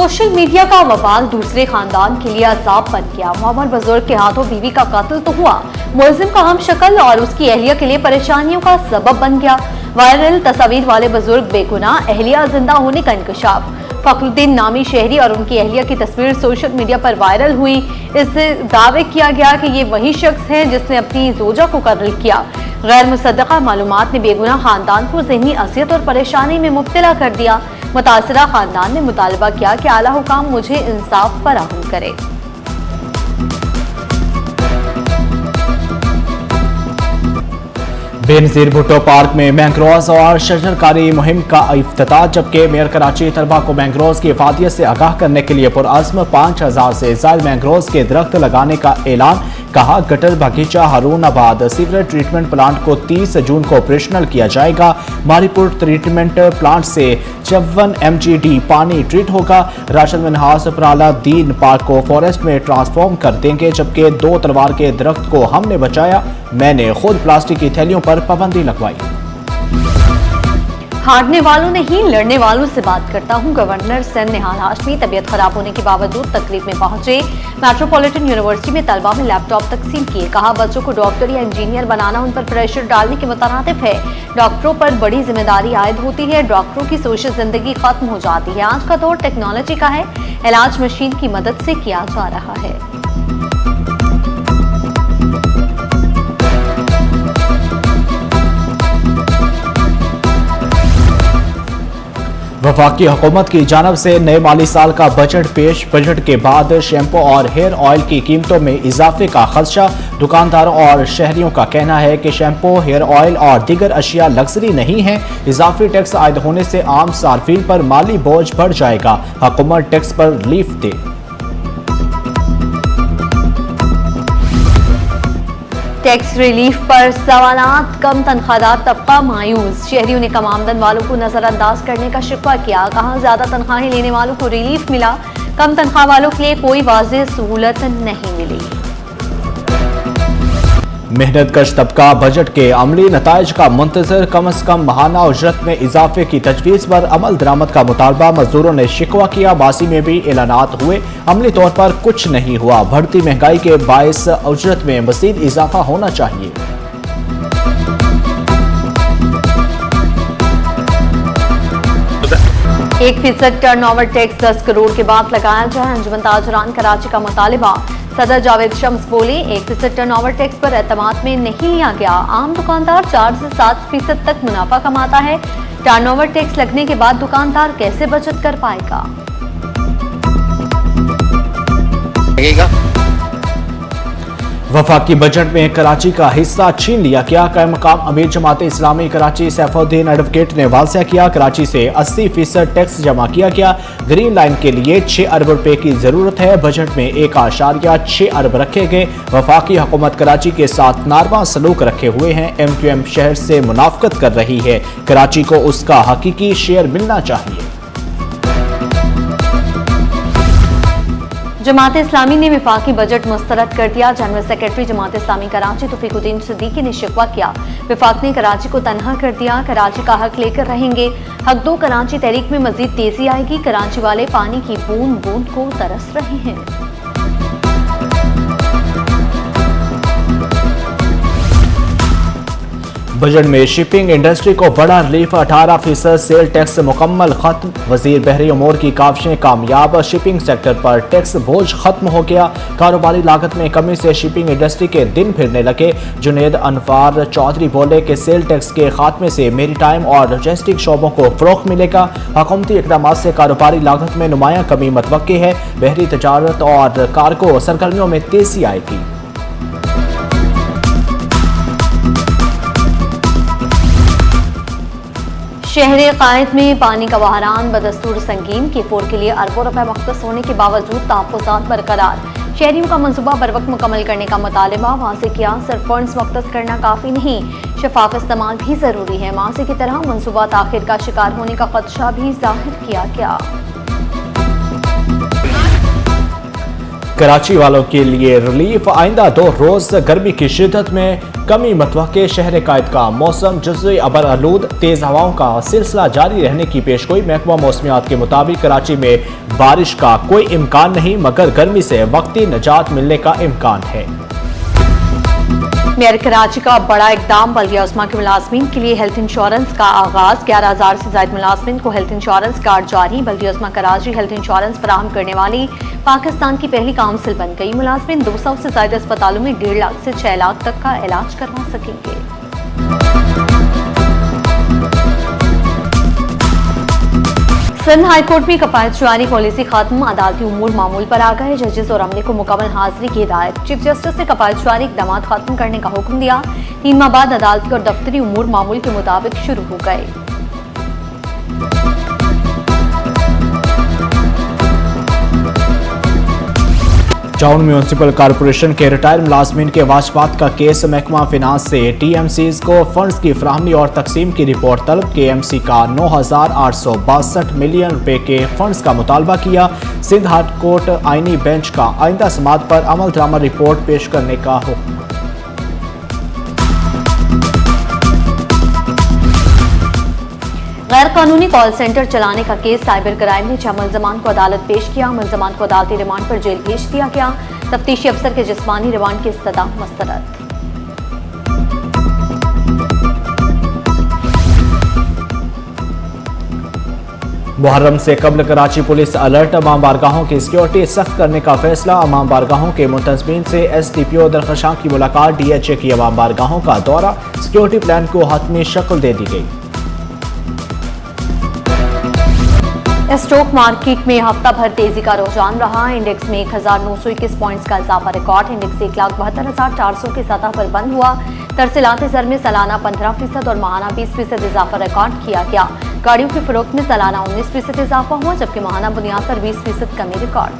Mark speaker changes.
Speaker 1: Social media का वबाल दूसरे खानदान के लिए अजाब बन गया। मोहम्मद बुजुर्ग के हाथों बीवी का कत्ल तो हुआ, मुलजिम का हम शक्ल और उसकी अहलिया के लिए परेशानियों का सबब बन गया। वायरल तस्वीर वाले बुजुर्ग बेगुनाह, अहलिया जिंदा होने का इंकशाफ। फखरुद्दीन नामी शहरी और उनकी अहलिया की तस्वीर सोशल मीडिया पर वायरल हुई। इससे दावे किया गया कि ये वही शख्स है जिसने अपनी जोजा को कत्ल किया। गैर मुसद्दका मालूमात ने बेगुनाह खानदान को ज़हनी असियत और परेशानी में मुब्तला कर दिया। मुतासरा खानदान ने मुतालबा किया कि आला हुकाम मुझे इंसाफ फराहम करे।
Speaker 2: बेनज़ीर भुट्टो पार्क में मैंग्रोव्स और शजरकारी मुहिम का इफ्तिताह, जबकि मेयर कराची तलबा को मैंग्रोव्स की इफादियत से आगाह करने के लिए पुरअज़्म 5000 से ज़ायद मैंग्रोव्स के दरख्त लगाने का ऐलान। कहा, गटर बगीचा हारूनाबाद सीवरेज ट्रीटमेंट प्लांट को 30 जून को ऑपरेशनल किया जाएगा। मारीपुर ट्रीटमेंट प्लांट से 54 MGD पानी ट्रीट होगा। राशन मिनहास पराला दीन पार्क को फॉरेस्ट में ट्रांसफॉर्म कर देंगे, जबकि 2 तलवार के दरख्त को हमने बचाया, मैंने खुद प्लास्टिक की थैलियों पर पाबंदी लगवाई।
Speaker 1: हारने वालों नहीं लड़ने वालों से बात करता हूं। गवर्नर सैयद निहाल हाशमी तबीयत खराब होने के बावजूद तकरीब में पहुंचे। मेट्रोपॉलिटन यूनिवर्सिटी में तलबा में लैपटॉप तकसीम किए। कहा, बच्चों को डॉक्टर या इंजीनियर बनाना उन पर प्रेशर डालने के मुतरादिफ है। डॉक्टरों पर बड़ी जिम्मेदारी आयद होती है। डॉक्टरों की सोशल जिंदगी खत्म हो जाती है। आज का दौर टेक्नोलॉजी का है, इलाज मशीन की मदद से किया जा रहा है।
Speaker 2: वफाकी हुकूमत की जानब से नए माली साल का बजट पेश। बजट के बाद शैम्पू और हेयर ऑयल की कीमतों में इजाफे का खदशा। दुकानदारों और शहरियों का कहना है कि शैम्पू, हेयर ऑयल और दीगर अशिया लग्जरी नहीं है। इजाफी टैक्स आयद होने से आम सार्फिन पर माली बोझ बढ़ जाएगा। हुकूमत टैक्स पर रिलीफ दे।
Speaker 1: टैक्स रिलीफ पर सवालात। कम तनख्वाहदार तबका मायूस। शहरियों ने कम आमदन वालों को नजरअंदाज करने का शिकवा किया। कहा, ज्यादा तनख्वाहें लेने वालों को रिलीफ मिला, कम तनख्वाह वालों के लिए कोई वाज़ेह सहूलत नहीं मिली।
Speaker 2: मेहनत कश तबका बजट के अमली नताइज का मुंतजर। कम अज कम माहाना उजरत में इजाफे की तजवीज़ पर अमल दरामद का मुतालबा। मजदूरों ने शिकवा किया। मासी में भी ऐलानात हुए, अमली तौर पर कुछ नहीं हुआ। बढ़ती महंगाई के बायस उजरत में मजीद इजाफा होना चाहिए।
Speaker 1: 1% टर्नओवर टैक्स 10 करोड़ के बाद लगाया जाए। अंजुमन ताजरान कराची का मुतालिबा। सदर जावेद शम्स बोले, 1% टर्नओवर टैक्स पर एतमाद में नहीं लिया गया। आम दुकानदार 4 से 7% तक मुनाफा कमाता है। टर्नओवर टैक्स लगने के बाद दुकानदार कैसे बचत कर पाएगा?
Speaker 2: वफाकी बजट में कराची का हिस्सा छीन लिया गया। कायम मकाम अमीर जमात इस्लामी कराची सैफुद्दीन एडवोकेट ने वाज़ेह किया, कराची से 80% टैक्स जमा किया गया। ग्रीन लाइन के लिए 6 अरब रुपए की जरूरत है। बजट में 1.6 अरब रखे गए। वफाकी हुकूमत कराची के साथ नारवा सलूक रखे हुए हैं। MQM शहर से मुनाफकत कर रही है। कराची को उसका हकीकी शेयर मिलना चाहिए।
Speaker 1: जमात इस्लामी ने विफाकी बजट मुस्तरद कर दिया। जनरल सेक्रेटरी जमात इस्लामी कराची तौफीकुद्दीन सिद्दीकी ने शिकवा किया, विफाक ने कराची को तनहा कर दिया। कराची का हक लेकर रहेंगे। हक दो कराची तहरीक में मजीद तेजी आएगी। कराची वाले पानी की बूंद बूंद को तरस रहे हैं।
Speaker 2: बजट में शिपिंग इंडस्ट्री को बड़ा रिलीफ। 18% सेल टैक्स मुकम्मल खत्म। वजीर बहरी उमूर की काविशें कामयाब। शिपिंग सेक्टर पर टैक्स बोझ खत्म हो गया। कारोबारी लागत में कमी से शिपिंग इंडस्ट्री के दिन फिरने लगे। जुनेद अनवार चौधरी बोले कि सेल टैक्स के खात्मे से मेरीटाइम और लॉजिस्टिक शोबों को फ़रोग़ मिलेगा। हुकूमती इक़दामात से कारोबारी लागत में नुमायां कमी मतवक्की है। बहरी तजारत और कार्गो सरगर्मियों में तेजी आएगी।
Speaker 1: शहर कायद में पानी का बहरान बदस्तूर संगीन। K4 के लिए अरबों रुपए मुख्तस होने के बावजूद तहफ़्फ़ुज़ात बरकरार। शहरियों का मनसूबा बर वक्त मुकम्मल करने का मुतालिबा। वाज़ेह किया, सिर्फ फंड्स मुख्तस करना काफ़ी नहीं, शफाफ इस्तेमाल भी ज़रूरी है। माज़ी की तरह मनसूबा ताख़ीर का शिकार होने का खदशा भी जाहिर किया गया।
Speaker 2: कराची वालों के लिए रिलीफ, आइंदा 2 रोज गर्मी की शिद्दत में कमी मतवक्के, शहर कायद का मौसम जुज़वी अबर आलूद, तेज हवाओं का सिलसिला जारी रहने की पेशगोई। महकमा मौसमियात के मुताबिक कराची में बारिश का कोई इम्कान नहीं, मगर गर्मी से वक्ती निजात मिलने का इम्कान है।
Speaker 1: मेयर कराची का बड़ा इकदाम, बल्दिया उस्मा के मुलाजमीन के लिए हेल्थ इंश्योरेंस का आगाज। 11,000 से ज्यादा मुलाजमीन को हेल्थ इंश्योरेंस कार्ड जारी। बल्दिया उस्मा कराची हेल्थ इंश्योरेंस फराहम करने वाली पाकिस्तान की पहली काउंसिल बन गई। मुलाजमीन 200 से ज्यादा अस्पतालों में 1.5 लाख से 6 लाख तक का इलाज करवा सकेंगे। सिंध हाई कोर्ट में कफायत शुमारी पॉलिसी खत्म, अदालती उमूर मामूल पर आ गए। जजेस और अमले को मुकम्मल हाजिरी की हिदायत। चीफ जस्टिस ने कफायत शुमारी इकदाम खत्म करने का हुक्म दिया। 3 माह बाद अदालती और दफ्तरी उमूर मामूल के मुताबिक शुरू हो गए।
Speaker 2: टाउन म्यूनसिपल कॉरपोरेशन के रिटायर मुलाजमीन के वाजपात का केस। महकमा फिनांस से TMCs को फंड्स की फराहमी और तकसीम की रिपोर्ट तलब। KMC का 9,862 मिलियन रुपए के फंड्स का मुतालबा किया। सिंध हाई कोर्ट आईनी बेंच का आइंदा समाअत पर अमल दरामद रिपोर्ट पेश करने का हुक्म।
Speaker 1: गैर कानूनी कॉल सेंटर चलाने का केस। साइबर क्राइम ने 6 मुलजमान को अदालत पेश किया। मुलजमान को अदालती रिमांड पर जेल भेज दिया गया। तफ्तीशी अफसर के जिस्मानी रिमांड की इस्तदा मुस्तरद।
Speaker 2: मुहर्रम से कबल कराची पुलिस अलर्ट, अमाम बारगाहों की सिक्योरिटी सख्त करने का फैसला। अमाम बारगाहों के मुंतजमीन से SDPO दरख्शां की मुलाकात। DHA की अमाम बारगाहों का दौरा। सिक्योरिटी प्लान को हतमी शक्ल दे दी गई।
Speaker 1: स्टॉक मार्केट में हफ्ता भर तेजी का रुझान रहा। इंडेक्स में 1921 पॉइंट्स का इजाफा रिकॉर्ड। इंडेक्स 1,72,400 की सतह पर बंद हुआ। तरसीलात ज़र में सालाना 15% और माहाना 20% इजाफा रिकॉर्ड किया गया। गाड़ियों की फरोख्त में सालाना 19% इजाफा हुआ, जबकि माहाना बुनियाद पर 20% कमी रिकॉर्ड।